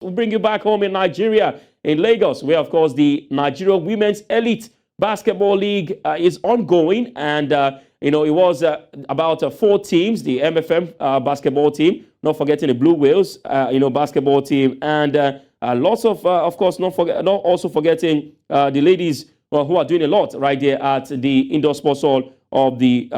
We'll bring you back home in Nigeria, in Lagos, where, of course, the Nigeria Women's Elite Basketball League is ongoing. And, it was about 4 teams, the MFM basketball team, not forgetting the Blue Whales, basketball team, and lots of course, not also forgetting the ladies who are doing a lot right there at the indoor sports hall of the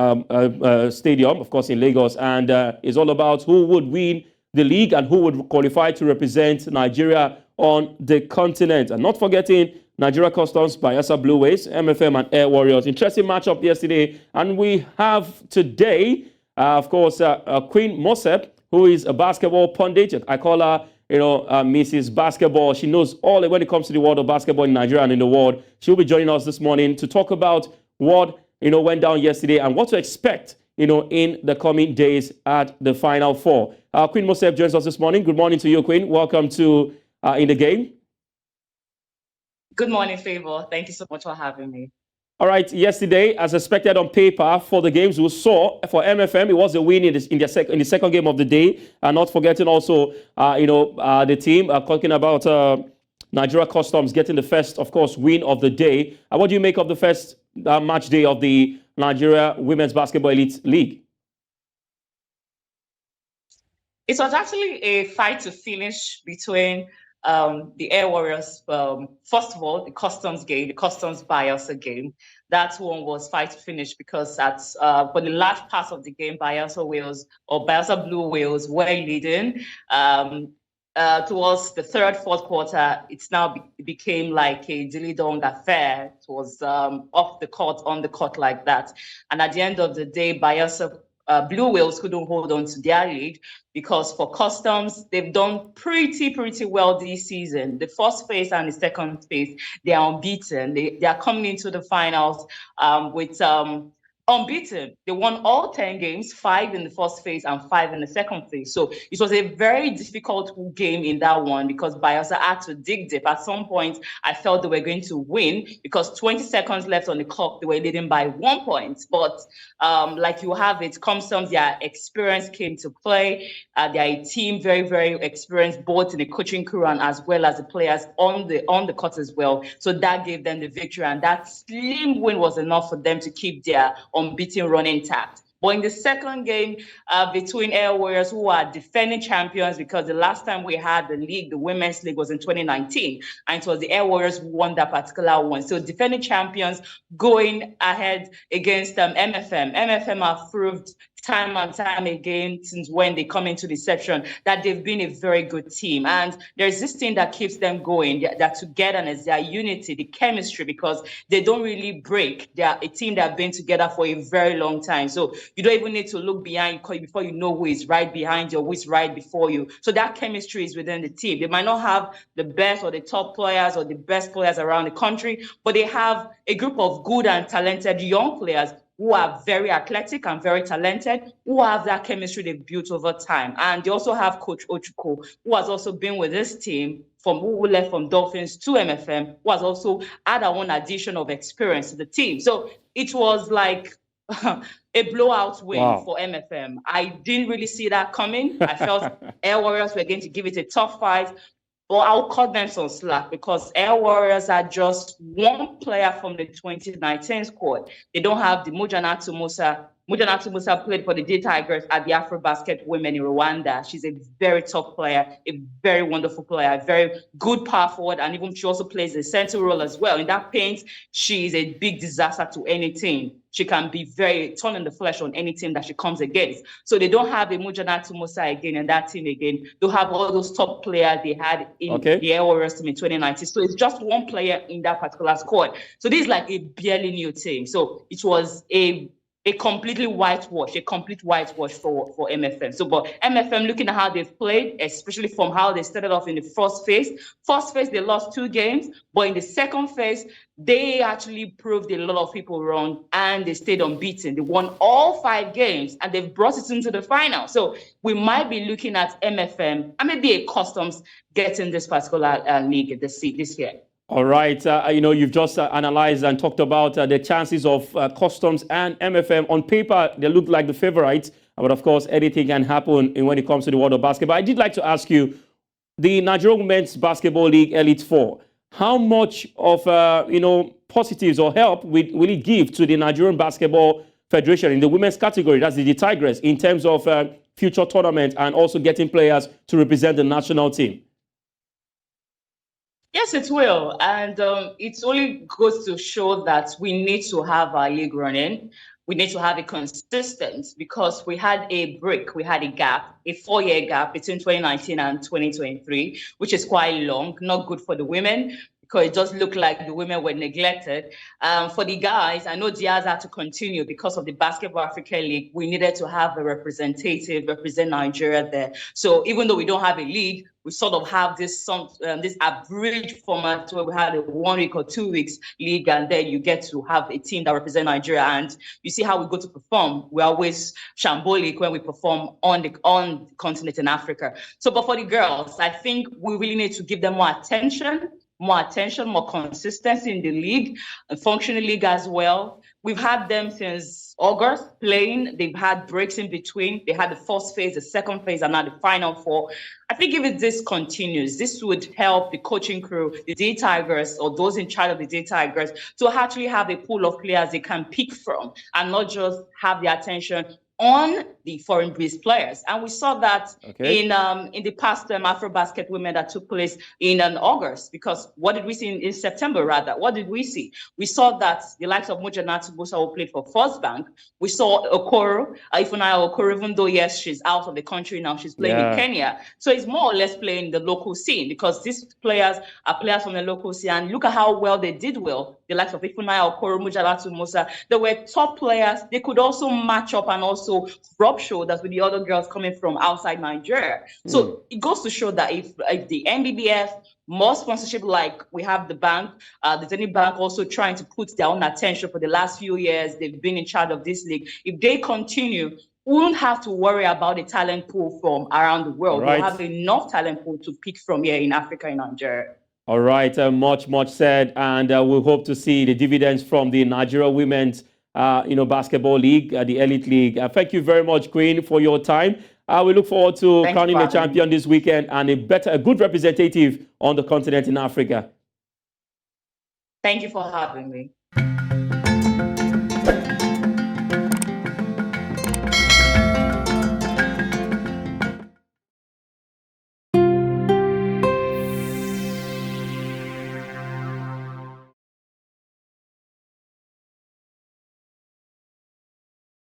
stadium, of course, in Lagos. And it's all about who would win the league and who would qualify to represent Nigeria on the continent. And not forgetting Nigeria Customs, Bayelsa Blue Waves, MFM and Air Warriors. Interesting matchup yesterday. And we have today, of course, Queen Moseph, who is a basketball pundit. I call her, Mrs. Basketball. She knows all when it comes to the world of basketball in Nigeria and in the world. She'll be joining us this morning to talk about what, went down yesterday and what to expect, in the coming days at the Final Four. Queen Moseph joins us this morning. Good morning to you, Queen. Welcome to In the Game. Good morning, Favor. Thank you so much for having me. All right. Yesterday, as expected on paper for the games we saw for MFM, it was a win in the second game of the day. And not forgetting also, the team talking about Nigeria Customs getting the first, of course, win of the day. What do you make of the first match day of the Nigeria Women's Basketball Elite League? It was actually a fight to finish between the Air Warriors. First of all, the Customs game, the Customs Bayelsa game. That one was fight to finish because for the last part of the game, Bayelsa Blue Whales were leading. Towards the third, fourth quarter, it became like a dilly-dong affair. It was off the court, on the court like that. And at the end of the day, Bayelsa Blue Whales couldn't hold on to their lead because for Customs, they've done pretty well this season. The first phase and the second phase, they are unbeaten. They are coming into the finals with unbeaten. They won all 10 games, 5 in the first phase and 5 in the second phase. So it was a very difficult game in that one because Bayelsa had to dig deep. At some point, I felt they were going to win because 20 seconds left on the clock, they were leading by 1 point. But like you have it, Customs, their experience came to play. They are a team very experienced, both in the coaching crew and as well as the players on the court as well. So that gave them the victory, and that slim win was enough for them to keep their unbeaten run intact. But in the second game between Air Warriors, who are defending champions, because the last time we had the league, the Women's League, was in 2019, and it was the Air Warriors who won that particular one. So defending champions going ahead against MFM. MFM have proved time and time again since when they come into the section that they've been a very good team. And there's this thing that keeps them going, that togetherness, their unity, the chemistry, because they don't really break. They're a team that have been together for a very long time. So you don't even need to look behind you before you know who is right behind you or who is right before you. So that chemistry is within the team. They might not have the best or the top players or the best players around the country, but they have a group of good and talented young players who are very athletic and very talented, who have that chemistry they've built over time. And they also have Coach Ochuko, who has also been with this team who left from Dolphins to MFM, who has also had our own addition of experience to the team. So it was like a blowout win for MFM. I didn't really see that coming. I felt Air Warriors were going to give it a tough fight. Well, I'll cut them some slack because Air Warriors are just one player from the 2019 squad. They don't have the Mujanatu Musa. Mujanatu Musa played for the D Tigers at the AfroBasket Women in Rwanda. She's a very top player, a very wonderful player, a very good power forward, and even she also plays the center role as well. In that paint, she is a big disaster to any team. She can be very torn in the flesh on any team that she comes against. So they don't have a Mujanatu Musa again and that team again. They have all those top players they had in the Air Warriors team in 2019. So it's just one player in that particular squad. So this is like a barely new team. So it was a complete whitewash for MFM. So, but MFM, looking at how they've played, especially from how they started off in the first phase, they lost 2 games, but in the second phase, they actually proved a lot of people wrong and they stayed unbeaten. They won all 5 games and they've brought it into the final. So we might be looking at MFM and maybe a Customs getting this particular league this year. All right. You've just analyzed and talked about the chances of Customs and MFM. On paper, they look like the favorites. But of course, anything can happen when it comes to the world of basketball. I did like to ask you, the Nigerian Women's Basketball League Elite Four, how much of positives or help will it give to the Nigerian Basketball Federation in the women's category, that's the Tigers, in terms of future tournament and also getting players to represent the national team? Yes, it will. And it only goes to show that we need to have our league running. We need to have it consistent because we had a break, we had a gap, a 4-year gap between 2019 and 2023, which is quite long, not good for the women, because it just looked like the women were neglected. For the guys, I know Diaz had to continue because of the Basketball Africa League. We needed to have a representative represent Nigeria there. So even though we don't have a league, we sort of have this abridged format where we had a 1 week or 2 weeks league, and then you get to have a team that represent Nigeria. And you see how we go to perform. We're always shambolic when we perform on the continent in Africa. So, but for the girls, I think we really need to give them more attention, more consistency in the league, a functioning league as well. We've had them since August playing. They've had breaks in between. They had the first phase, the second phase, and now the final four. I think if this continues, this would help the coaching crew, the D Tigers, or those in charge of the D Tigers, to actually have a pool of players they can pick from and not just have the attention on the foreign-based players. And we saw that in the past AfroBasket women that took place in August, because what did we see in September, rather? What did we see? We saw that the likes of Mujanatu Bosa, who played for First Bank. We saw Okoro, Ifunaya Okoro, even though, yes, she's out of the country now, she's playing in Kenya. So it's more or less playing the local scene, because these players are players from the local scene. And look at how well they did well. The likes of Ifunaya Okoro, Mujalatu Musa, they were top players. They could also match up and also rub shoulders with the other girls coming from outside Nigeria. So it goes to show that if the NBBF, more sponsorship like we have the bank, the Zenith Bank also trying to put their own attention for the last few years, they've been in charge of this league. If they continue, we won't have to worry about the talent pool from around the world. We'll have enough talent pool to pick from here in Africa and Nigeria. All right, much said, and we hope to see the dividends from the Nigeria Women's Basketball League, the Elite League. Thank you very much, Queen, for your time. We look forward to crowning a champion this weekend and a good representative on the continent in Africa. Thank you for having me.